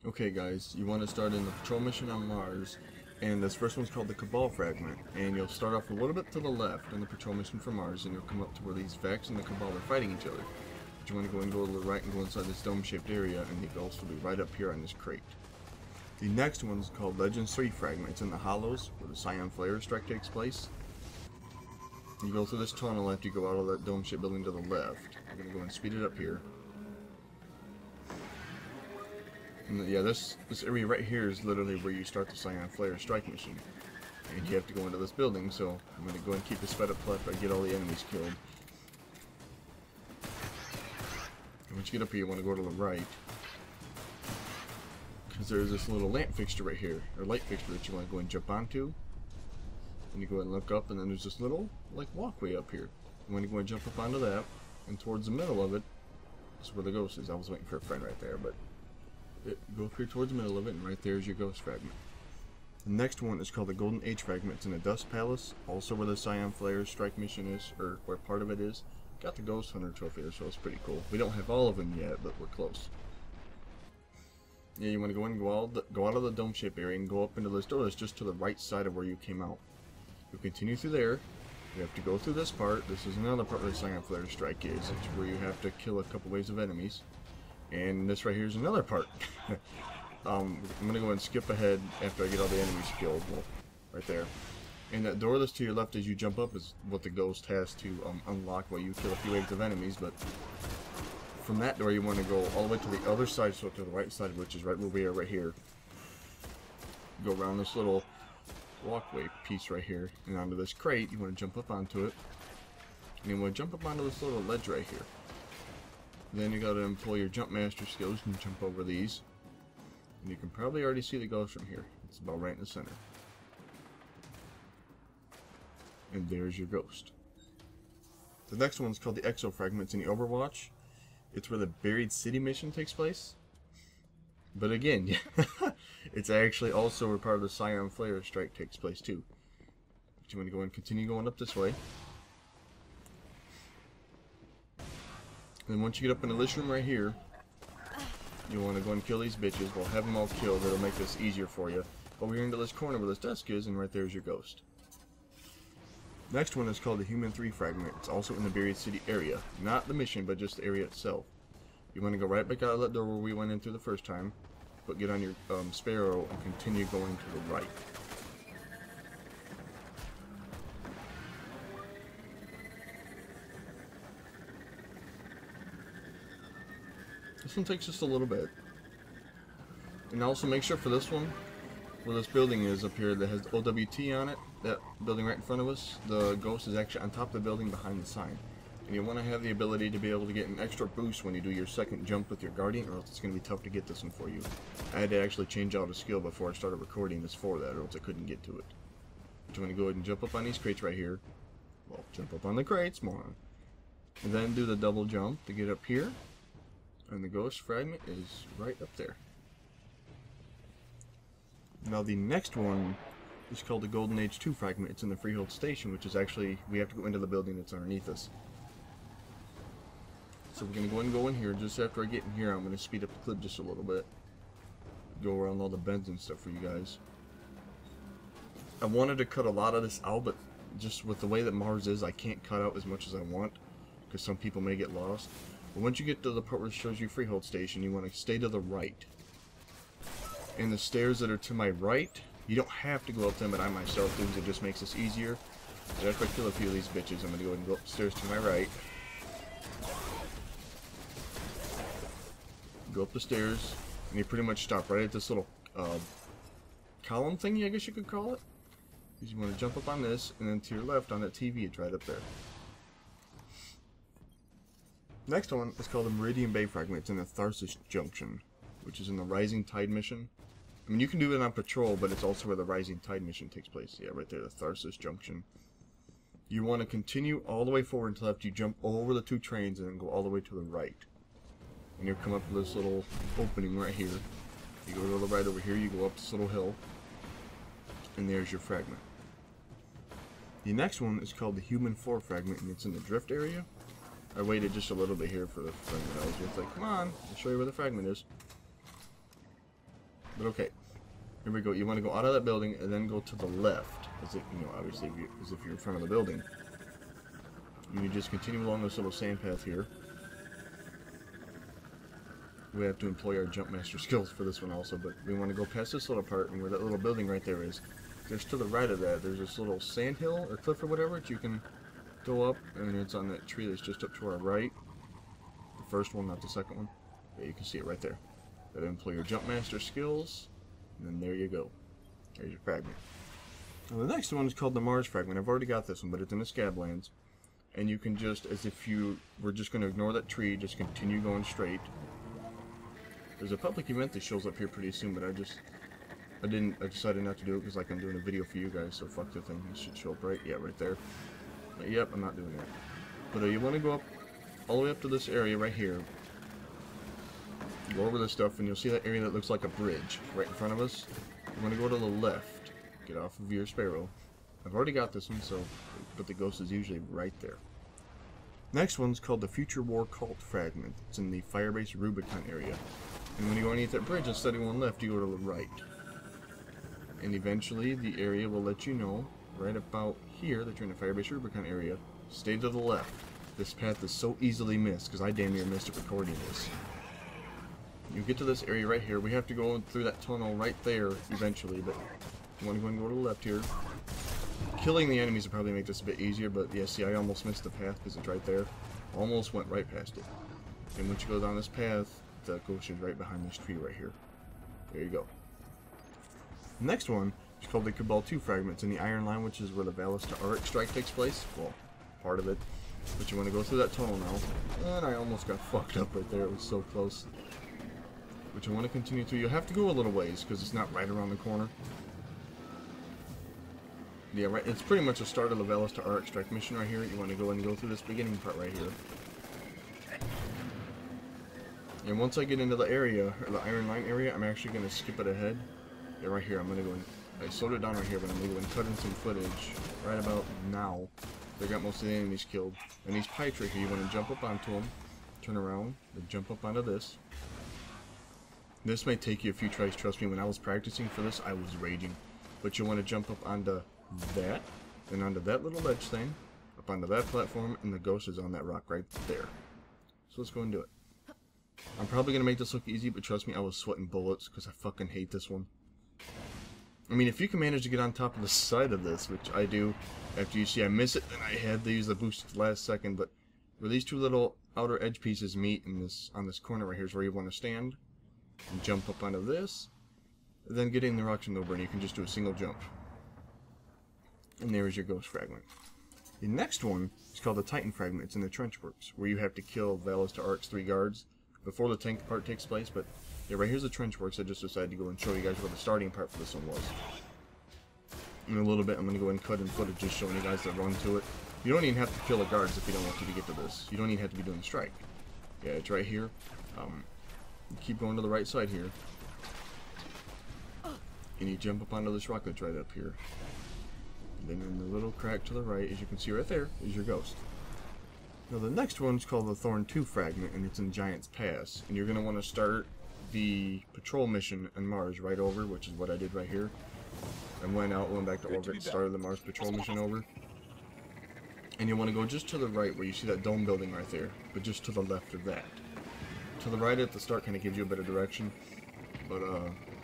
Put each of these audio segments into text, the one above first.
Okay guys, you want to start in the patrol mission on Mars, and this first one's called the Cabal Fragment, and you'll start off a little bit to the left on the patrol mission for Mars, and you'll come up to where these Vex and the Cabal are fighting each other. But you want to go to the right and go inside this dome-shaped area, and the ghost will be right up here on this crate. The next one's called Legends 3 Fragment. It's in the Hollows, where the Scion Flare strike takes place. You go through this tunnel after you go out of that dome-shaped building to the left. We're going to go and speed it up here. And yeah, this area right here is literally where you start the Scion Flare strike mission. And you have to go into this building, so I'm going to go and keep the sped up left. I get all the enemies killed. And once you get up here, you want to go to the right. Because there's this little lamp fixture right here, or light fixture that you want to go and jump onto. And you go ahead and look up, and then there's this little, like, walkway up here. You want to go and jump up onto that, and towards the middle of it is where the ghost is. I was waiting for a friend right there, but go up here towards the middle of it, and right there is your ghost fragment. The next one is called the Golden Age Fragment. It's in the Dust Palace, also where the Scion Flare strike mission is, or where part of it is. Got the Ghost Hunter trophy there, so it's pretty cool. We don't have all of them yet, but we're close. Yeah, you want to go in and go out of the dome shape area and go up into this door that's just to the right side of where you came out. You'll continue through there. You have to go through this part. This is another part where the Scion Flare strike is. It's where you have to kill a couple waves of enemies. And this right here is another part. I'm going to go and skip ahead after I get all the enemies killed. Well, right there. And that door that's to your left as you jump up is what the ghost has to unlock while you kill a few waves of enemies. But from that door you want to go all the way to the other side, so to the right side, which is right where we are right here. Go around this little walkway piece right here and onto this crate. You want to jump up onto it. And you want to jump up onto this little ledge right here. Then you gotta employ your jump master skills and jump over these. And you can probably already see the ghost from here. It's about right in the center. And there's your ghost. The next one's called the Exo Fragment. It's in the Overwatch. It's where the Buried City mission takes place. But again, it's actually also where part of the Scion Flare strike takes place too. But you want to go and continue going up this way. Then once you get up into this room right here, you want to go and kill these bitches. We'll have them all killed. It'll make this easier for you. Over here into this corner where this desk is, and right there is your ghost. Next one is called the Human 3 Fragment. It's also in the Buried City area. Not the mission, but just the area itself. You want to go right back out of that door where we went in through the first time, but get on your Sparrow and continue going to the right. This one takes just a little bit. And also make sure for this one, where this building is up here that has OWT on it, that building right in front of us, the ghost is actually on top of the building behind the sign. And you want to have the ability to be able to get an extra boost when you do your second jump with your Guardian, or else it's going to be tough to get this one for you. I had to actually change out a skill before I started recording this for that, or else I couldn't get to it. But you want to go ahead and jump up on these crates right here. Well, jump up on the crates, moron. And then do the double jump to get up here. And the ghost fragment is right up there. Now the next one is called the Golden Age 2 Fragment. It's in the Freehold Station, which is actually, we have to go into the building that's underneath us. So we're going to go and go in here. Just after I get in here, I'm going to speed up the clip just a little bit. Go around all the bends and stuff for you guys. I wanted to cut a lot of this out, but just with the way that Mars is, I can't cut out as much as I want, because some people may get lost. But once you get to the part where it shows you Freehold Station, you want to stay to the right. And the stairs that are to my right, you don't have to go up them, but I myself do, because it just makes this easier. But after I kill a few of these bitches, I'm going to go ahead and go up the stairs to my right. Go up the stairs, and you pretty much stop right at this little column thingy, I guess you could call it. Because you want to jump up on this, and then to your left on that TV, it's right up there. Next one is called the Meridian Bay Fragment. It's in the Tharsis Junction, which is in the Rising Tide mission. I mean, you can do it on patrol, but it's also where the Rising Tide mission takes place. Yeah, right there, the Tharsis Junction. You want to continue all the way forward until after you jump over the two trains and then go all the way to the right. And you'll come up to this little opening right here. You go to the right over here, you go up this little hill, and there's your fragment. The next one is called the Human 4 Fragment, and it's in the Drift area. I waited just a little bit here for the fragment. I was just like, come on, I'll show you where the fragment is. But okay, here we go. You want to go out of that building and then go to the left, as if, you know, obviously as if you're in front of the building. And you just continue along this little sand path here. We have to employ our jump master skills for this one also, but we want to go past this little part, and where that little building right there is, just to the right of that, there's this little sand hill or cliff or whatever that you can go up, and it's on that tree that's just up to our right. The first one, not the second one. Yeah, you can see it right there. Gotta employ your jump master skills, and then there you go. There's your fragment. Now the next one is called the Mars Fragment. I've already got this one, but it's in the Scablands. And you can just, as if you were just going to ignore that tree, just continue going straight. There's a public event that shows up here pretty soon, but I decided not to do it because like I'm doing a video for you guys, so fuck the thing. It should show up right, yeah, right there. But, yep, I'm not doing that. But you want to go up, all the way up to this area right here. Go over this stuff, and you'll see that area that looks like a bridge right in front of us. You want to go to the left, get off of your Sparrow. I've already got this one, so, but the ghost is usually right there. Next one's called the Future War Cult Fragment. It's in the Firebase Rubicon area. And when you go underneath that bridge, instead of going left, you go to the right. And eventually, the area will let you know, right about here, that you're in the Firebase Rubicon area. Stay to the left. This path is so easily missed, because I damn near missed it recording this. You get to this area right here. We have to go through that tunnel right there, eventually, but you want to go and go to the left here. Killing the enemies will probably make this a bit easier, but yeah, see, I almost missed the path because it's right there. Almost went right past it. And once you go down this path, the ghost is right behind this tree right here. There you go. The next one is called the Cabal Fragment. It's in the Iron Line, which is where the Valis to Auric strike takes place. Well, part of it. But you want to go through that tunnel now. And I almost got fucked up right there. It was so close. But you want to continue through. You'll have to go a little ways because it's not right around the corner. Yeah, right. It's pretty much the start of the Valis to Auric strike mission right here. You want to go and go through this beginning part right here. And once I get into the area, or the Iron Line area, I'm actually going to skip it ahead. Yeah, right here, I'm going to go and, I slowed it down right here, but I'm going to go and cut in some footage right about now. They got most of the enemies killed. And these pipes right here, you want to jump up onto them, turn around, and jump up onto this. This may take you a few tries, trust me, when I was practicing for this, I was raging. But you want to jump up onto that, and onto that little ledge thing, up onto that platform, and the ghost is on that rock right there. So let's go and do it. I'm probably going to make this look easy, but trust me, I was sweating bullets, because I fucking hate this one. I mean, if you can manage to get on top of the side of this, which I do, after you see I miss it, then I had to use the boost at the last second, but where these two little outer edge pieces meet in this, on this corner right here is where you want to stand, and jump up onto this, and then get in the rocks and over, and you can just do a single jump. And there is your ghost fragment. The next one is called the Titan Fragment. It's in the Trenchworks, where you have to kill Valis to Auric's 3 guards before the tank part takes place, but yeah, right here's the Trenchworks. I just decided to go and show you guys what the starting part for this one was. In a little bit, I'm going to go and cut in footage just showing you guys the run to it. You don't even have to kill the guards if you don't want to get to this. You don't even have to be doing the strike. Yeah, it's right here. Keep going to the right side here. And you jump up onto this rock that's right up here. And then in the little crack to the right, as you can see right there, is your ghost. Now the next one's called the Thorn 2 Fragment, and it's in Giant's Pass. And you're going to want to start the patrol mission on Mars right over, which is what I did right here. I went out, went back to orbit, started the Mars patrol mission over. And you want to go just to the right where you see that dome building right there, but just to the left of that. To the right at the start kind of gives you a bit of direction, but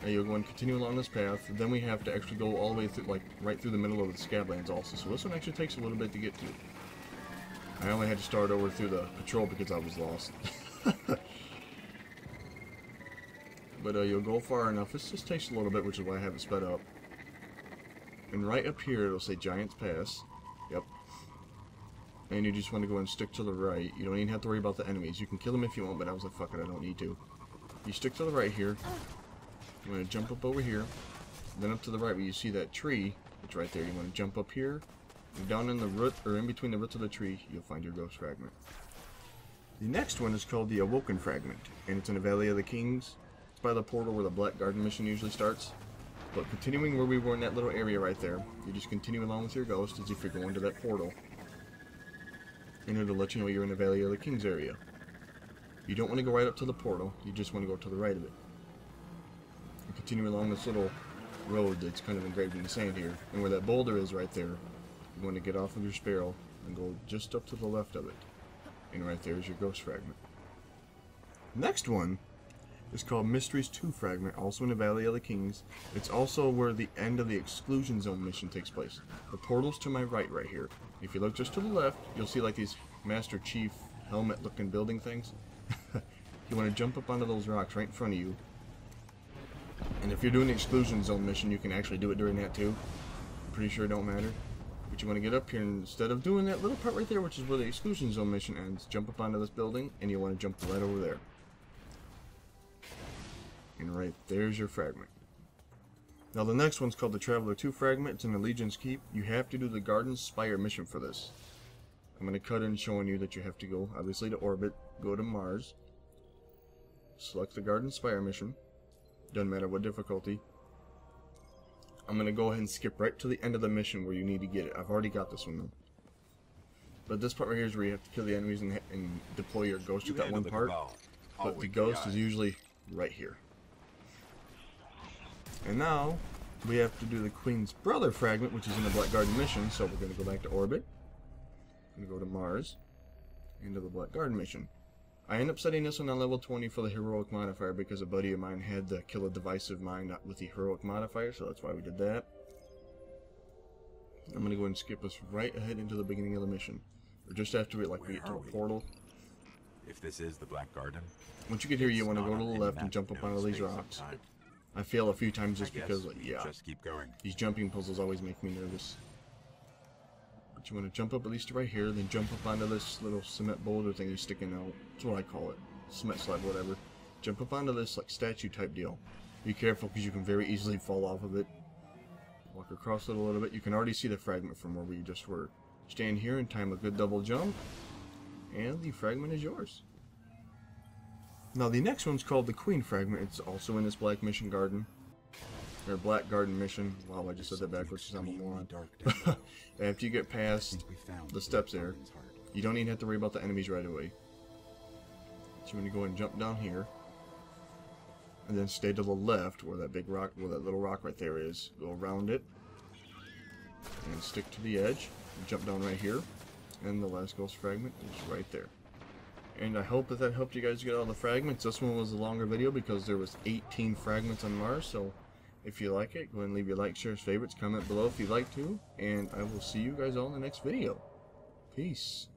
you'll go and continue along this path. Then we have to actually go all the way through, like right through the middle of the Scablands also. So this one actually takes a little bit to get to. I only had to start over through the patrol because I was lost. But you'll go far enough. This just takes a little bit, which is why I have it sped up. And right up here, it'll say Giant's Pass. Yep. And you just want to go and stick to the right. You don't even have to worry about the enemies. You can kill them if you want, but I was like, fuck it, I don't need to. You stick to the right here. You want to jump up over here. Then up to the right where you see that tree. It's right there. You want to jump up here. And down in the root, or in between the roots of the tree, you'll find your ghost fragment. The next one is called the Awoken Fragment. And it's in the Valley of the Kings. By the portal where the Black Garden mission usually starts. But continuing where we were in that little area right there, you just continue along with your ghost as if you're going to that portal. And it'll let you know you're in the Valley of the Kings area. You don't want to go right up to the portal, you just want to go to the right of it. And continue along this little road that's kind of engraved in the sand here. And where that boulder is right there, you want to get off of your sparrow and go just up to the left of it. And right there is your ghost fragment. Next one is called Mysteries 2 Fragment, also in the Valley of the Kings. It's also where the end of the Exclusion Zone mission takes place. The portal's to my right here. If you look just to the left, you'll see like these Master Chief helmet looking building things. You want to jump up onto those rocks right in front of you. And if you're doing the Exclusion Zone mission, you can actually do it during that too. I'm pretty sure it don't matter. But you want to get up here, and instead of doing that little part right there, which is where the Exclusion Zone mission ends, jump up onto this building, and you want to jump right over there. And right there's your fragment. Now the next one's called the Traveler 2 Fragment. It's in the Legion's Keep. You have to do the Garden Spire mission for this. I'm going to cut in showing you that you have to go, obviously, to orbit, go to Mars, select the Garden Spire mission. Doesn't matter what difficulty. I'm going to go ahead and skip right to the end of the mission where you need to get it. I've already got this one though. But this part right here is where you have to kill the enemies and deploy your ghost at that one part. But the ghost is usually right here. And now, we have to do the Queen's Brother Fragment, which is in the Black Garden mission, so we're going to go back to orbit. We're going to go to Mars, into the Black Garden mission. I end up setting this one on level 20 for the Heroic Modifier because a buddy of mine had the Kill a Divisive Mind with the Heroic Modifier, so that's why we did that. I'm going to go ahead and skip us right ahead into the beginning of the mission. Or just after we get to a portal. If this is the Black Garden, once you get here, you want to go to the left and jump up onto these rocks. I fail a few times just because, yeah, just keep going. These jumping puzzles always make me nervous. But you want to jump up at least right here, then jump up onto this little cement boulder thing that's sticking out. That's what I call it. Cement slab, whatever. Jump up onto this like statue type deal. Be careful because you can very easily fall off of it. Walk across it a little bit. You can already see the fragment from where we just were. Stand here and time a good double jump, and the fragment is yours. Now the next one's called the Queen Fragment. It's also in this Black Mission Garden. Or Black Garden Mission. Wow, I just said that backwards because I'm a moron. After you get past the steps there, you don't even have to worry about the enemies right away. So you're going to go and jump down here. And then stay to the left where that big rock, where that little rock right there is. Go around it. And stick to the edge. And jump down right here. And the last ghost fragment is right there. And I hope that helped you guys get all the fragments. This one was a longer video because there was 18 fragments on Mars. So if you like it, go ahead and leave your likes, shares, favorites, comment below if you'd like to. And I will see you guys all in the next video. Peace.